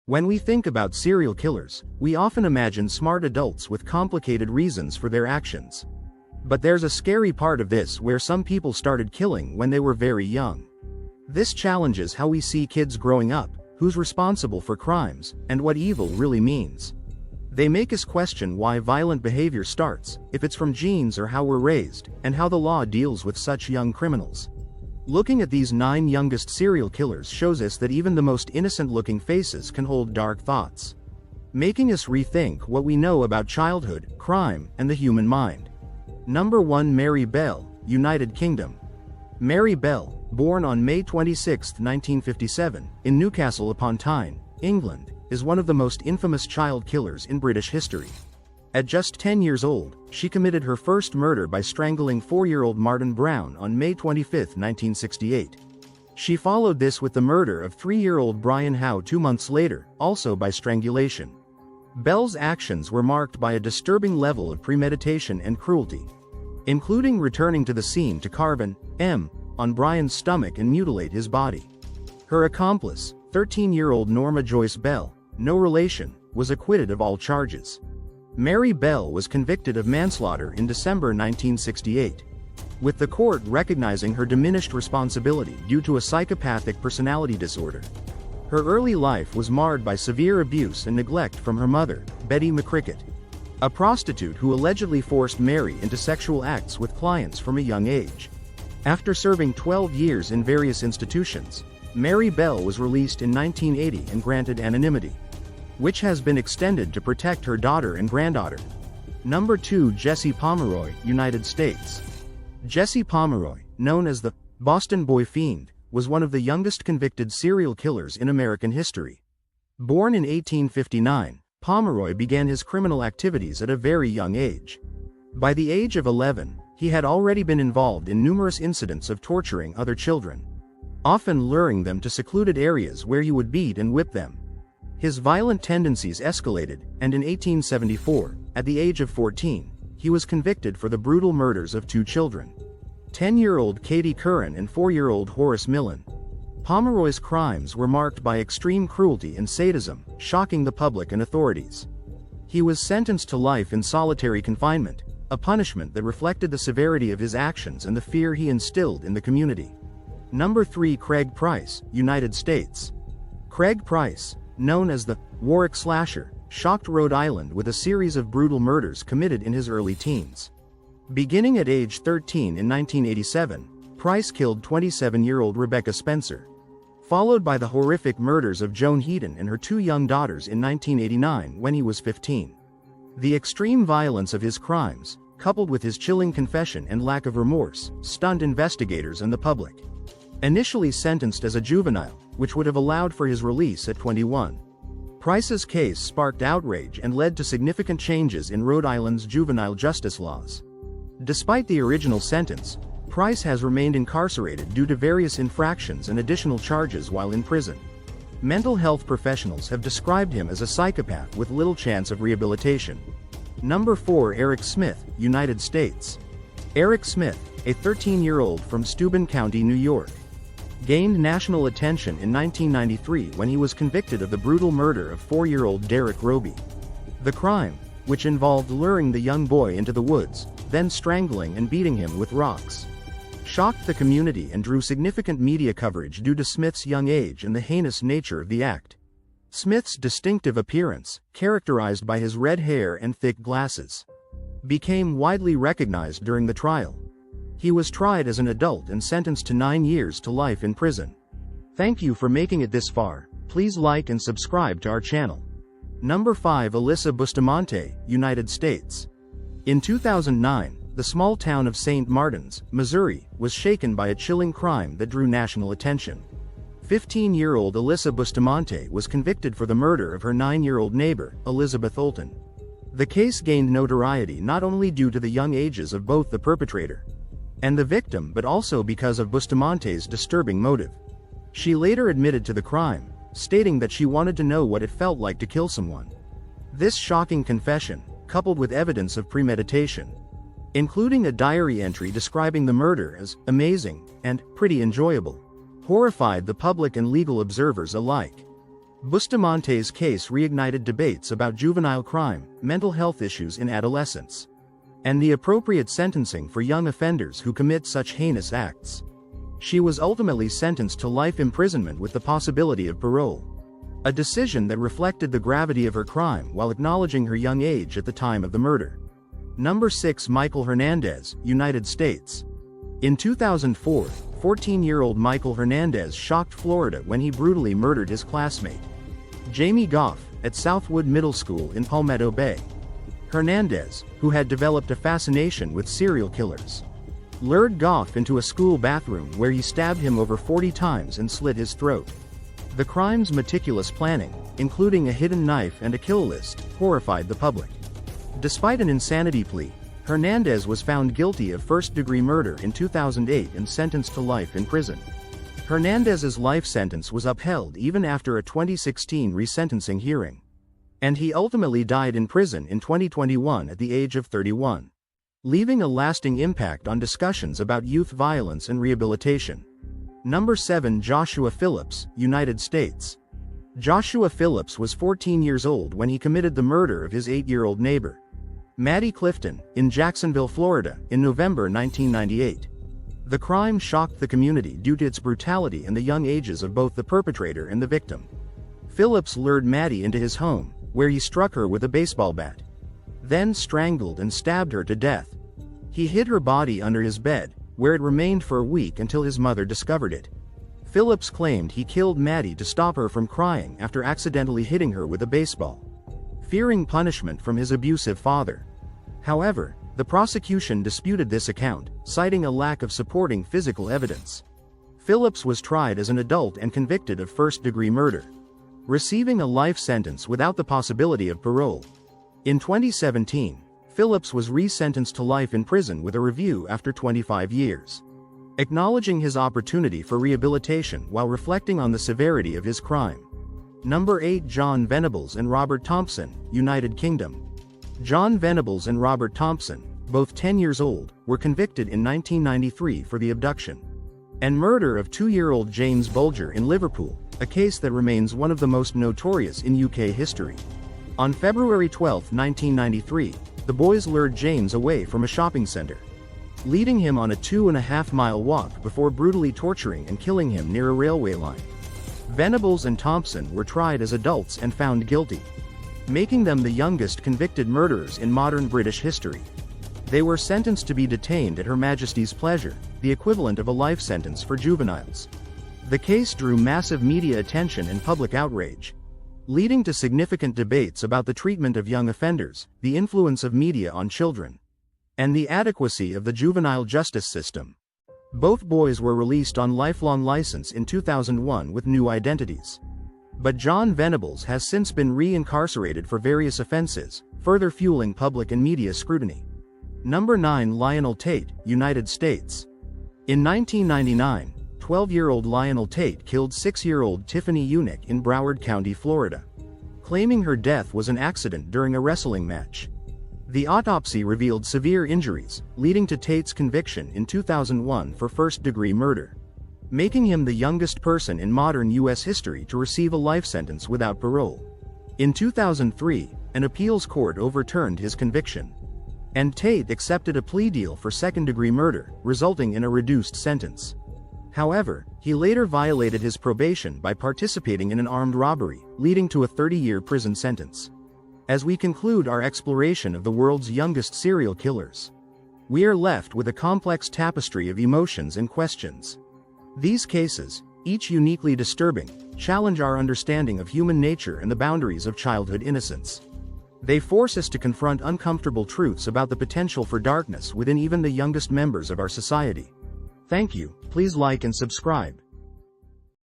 When we think about serial killers, we often imagine smart adults with complicated reasons for their actions. But there's a scary part of this where some people started killing when they were very young. This challenges how we see kids growing up, who's responsible for crimes, and what evil really means. They make us question why violent behavior starts, if it's from genes or how we're raised, and how the law deals with such young criminals. Looking at these 9 youngest serial killers shows us that even the most innocent-looking faces can hold dark thoughts, making us rethink what we know about childhood, crime, and the human mind. Number 1. Mary Bell, United Kingdom. Mary Bell, born on May 26, 1957, in Newcastle upon Tyne, England, is one of the most infamous child killers in British history. At just 10 years old, she committed her first murder by strangling 4-year-old Martin Brown on May 25, 1968. She followed this with the murder of 3-year-old Brian Howe 2 months later, also by strangulation. Bell's actions were marked by a disturbing level of premeditation and cruelty, including returning to the scene to carve an M on Brian's stomach and mutilate his body. Her accomplice, 13-year-old Norma Joyce Bell, no relation, was acquitted of all charges. Mary Bell was convicted of manslaughter in December 1968, with the court recognizing her diminished responsibility due to a psychopathic personality disorder. Her early life was marred by severe abuse and neglect from her mother, Betty McCricket, a prostitute who allegedly forced Mary into sexual acts with clients from a young age. After serving 12 years in various institutions, Mary Bell was released in 1980 and granted anonymity, which has been extended to protect her daughter and granddaughter. Number 2. Jesse Pomeroy, United States. Jesse Pomeroy, known as the Boston Boy Fiend, was one of the youngest convicted serial killers in American history. Born in 1859, Pomeroy began his criminal activities at a very young age. By the age of 11, he had already been involved in numerous incidents of torturing other children, often luring them to secluded areas where he would beat and whip them. His violent tendencies escalated, and in 1874, at the age of 14, he was convicted for the brutal murders of 2 children, 10-year-old Katie Curran and 4-year-old Horace Millen. Pomeroy's crimes were marked by extreme cruelty and sadism, shocking the public and authorities. He was sentenced to life in solitary confinement, a punishment that reflected the severity of his actions and the fear he instilled in the community. Number 3. Craig Price, United States. Craig Price, known as the Warwick Slasher, shocked Rhode Island with a series of brutal murders committed in his early teens. Beginning at age 13 in 1987, Price killed 27-year-old Rebecca Spencer, followed by the horrific murders of Joan Heaton and her 2 young daughters in 1989 when he was 15. The extreme violence of his crimes, coupled with his chilling confession and lack of remorse, stunned investigators and the public. Initially sentenced as a juvenile, which would have allowed for his release at 21, Price's case sparked outrage and led to significant changes in Rhode Island's juvenile justice laws. Despite the original sentence, Price has remained incarcerated due to various infractions and additional charges while in prison. Mental health professionals have described him as a psychopath with little chance of rehabilitation. Number 4. Eric Smith, United States. Eric Smith, a 13-year-old from Steuben County, New York, gained national attention in 1993 when he was convicted of the brutal murder of 4-year-old Derek Roby. The crime, which involved luring the young boy into the woods, then strangling and beating him with rocks, shocked the community and drew significant media coverage due to Smith's young age and the heinous nature of the act. Smith's distinctive appearance, characterized by his red hair and thick glasses, became widely recognized during the trial. He was tried as an adult and sentenced to 9 years to life in prison. Thank you for making it this far. Please like and subscribe to our channel. Number 5. Alyssa Bustamante, United States. In 2009, the small town of St. Martins, Missouri, was shaken by a chilling crime that drew national attention. 15-year-old Alyssa Bustamante was convicted for the murder of her 9-year-old neighbor, Elizabeth Olton. The case gained notoriety not only due to the young ages of both the perpetrator and the victim but also because of Bustamante's disturbing motive. She later admitted to the crime, stating that she wanted to know what it felt like to kill someone. This shocking confession, coupled with evidence of premeditation, including a diary entry describing the murder as amazing and pretty enjoyable, horrified the public and legal observers alike. Bustamante's case reignited debates about juvenile crime, mental health issues in adolescence, and the appropriate sentencing for young offenders who commit such heinous acts. She was ultimately sentenced to life imprisonment with the possibility of parole, a decision that reflected the gravity of her crime while acknowledging her young age at the time of the murder. Number 6. Michael Hernandez, United States. In 2004, 14-year-old Michael Hernandez shocked Florida when he brutally murdered his classmate, Jamie Goff, at Southwood Middle School in Palmetto Bay. Hernandez, who had developed a fascination with serial killers, lured Goff into a school bathroom where he stabbed him over 40 times and slit his throat. The crime's meticulous planning, including a hidden knife and a kill list, horrified the public. Despite an insanity plea, Hernandez was found guilty of first-degree murder in 2008 and sentenced to life in prison. Hernandez's life sentence was upheld even after a 2016 resentencing hearing, and he ultimately died in prison in 2021 at the age of 31, leaving a lasting impact on discussions about youth violence and rehabilitation. Number 7. Joshua Phillips, United States. Joshua Phillips was 14 years old when he committed the murder of his 8-year-old neighbor, Maddie Clifton, in Jacksonville, Florida, in November 1998. The crime shocked the community due to its brutality and the young ages of both the perpetrator and the victim. Phillips lured Maddie into his home, where he struck her with a baseball bat, then strangled and stabbed her to death. He hid her body under his bed, where it remained for a week until his mother discovered it. Phillips claimed he killed Maddie to stop her from crying after accidentally hitting her with a baseball, fearing punishment from his abusive father. However, the prosecution disputed this account, citing a lack of supporting physical evidence. Phillips was tried as an adult and convicted of first-degree murder, receiving a life sentence without the possibility of parole. In 2017, Phillips was resentenced to life in prison with a review after 25 years, acknowledging his opportunity for rehabilitation while reflecting on the severity of his crime. Number 8. John Venables and Robert Thompson, United Kingdom. John Venables and Robert Thompson, both 10 years old, were convicted in 1993 for the abduction and murder of 2-year-old James Bulger in Liverpool, a case that remains one of the most notorious in UK history. On February 12, 1993, the boys lured James away from a shopping center, leading him on a 2.5-mile walk before brutally torturing and killing him near a railway line. Venables and Thompson were tried as adults and found guilty, making them the youngest convicted murderers in modern British history. They were sentenced to be detained at Her Majesty's pleasure, the equivalent of a life sentence for juveniles. The case drew massive media attention and public outrage, leading to significant debates about the treatment of young offenders, the influence of media on children, and the adequacy of the juvenile justice system. Both boys were released on lifelong license in 2001 with new identities. But John Venables has since been re-incarcerated for various offenses, further fueling public and media scrutiny. Number 9. Lionel Tate, United States. In 1999, 12-year-old Lionel Tate killed 6-year-old Tiffany Unick in Broward County, Florida, claiming her death was an accident during a wrestling match. The autopsy revealed severe injuries, leading to Tate's conviction in 2001 for first-degree murder, making him the youngest person in modern U.S. history to receive a life sentence without parole. In 2003, an appeals court overturned his conviction, and Tate accepted a plea deal for second-degree murder, resulting in a reduced sentence. However, he later violated his probation by participating in an armed robbery, leading to a 30-year prison sentence. As we conclude our exploration of the world's youngest serial killers, we are left with a complex tapestry of emotions and questions. These cases, each uniquely disturbing, challenge our understanding of human nature and the boundaries of childhood innocence. They force us to confront uncomfortable truths about the potential for darkness within even the youngest members of our society. Thank you. Please like and subscribe.